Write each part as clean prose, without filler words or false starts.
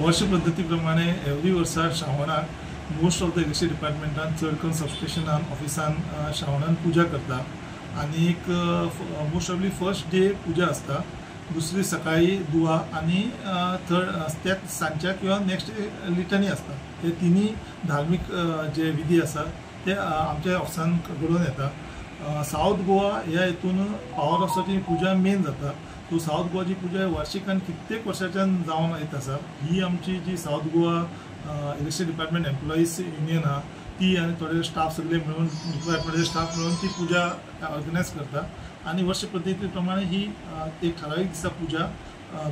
वर्ष पद्धतीप्रमाणे एवरी वर्सा श्रावणाक मोस्ट ऑफ द इलेक्ट्रिसिटी डिपार्टमेंटान चड करून सबस्टेशनान ऑफिसान श्रावणान पूजा करता आणि मोस्ट ऑफली फर्स्ट डे पूजा असता, दुसरी सकाळी दुआ आणि थर्ड सांच्या किंवा नेक्स्ट डे लिटनी असता। हे तिन्ही धार्मिक जे विधी आसा ते आमच्या ऑफिसान घडून येता। साऊथ गोवा ह्या हितून पॉवर ऑफिसाची पूजा मेन जाता। तो साऊथ गोवाची पूजा वार्षिकान कित्येक वर्षाच्यान जावन येत आसा। ही आमची जी South Goa electricity department employees union हा ती आणि थोडे स्टाफ सगळे मिळून डिपार्टमेंटचे स्टाफ मिळून ती पूजा ऑर्गनायज करता आणि वर्ष पद्धती प्रमाणे ही एक ठराविक दिसा पूजा,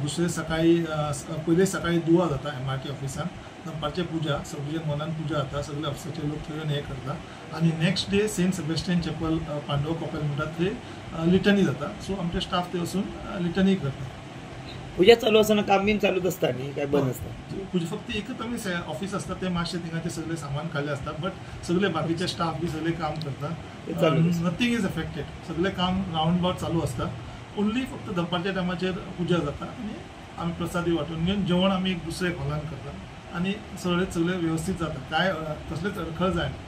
दुसरे सकाळी पहिले सकाळी दुआ जाता MRT ऑफिसान, दनपारचे पूजा सबडिविजन 1 पूजा जाता, सगळे ऑफिसाचे लोक थंय हे करता आणि next day Saint Sebastian chapel Pandav chapel म्हणटा थंय लिटनी जाता। सो आमचे स्टाफ ते वचून लिटनी करता। पूजा चालू असताना काम बीन चालूच असता न्ही काय बंद असता? पूजा फक्त एकच आमी ऑफिस असता ते मातशे थिंगाचे सगळे सामान काडले असता, बट सगळे बाकीचे स्टाफ बी सगळे काम करता। नथिंग इज अफेक्टेड, सगळे काम राउंड अबाउट चालू असता। ओन्ली फक्त दनपारच्या टायमाचेर पूजा जाता आणि आमी प्रसादी वांटून घेवन जेवण आमी एक दुसरे हॉलान करता आणि सगळे व्यवस्थित जाता, काय कसलेच अडखळ जायना।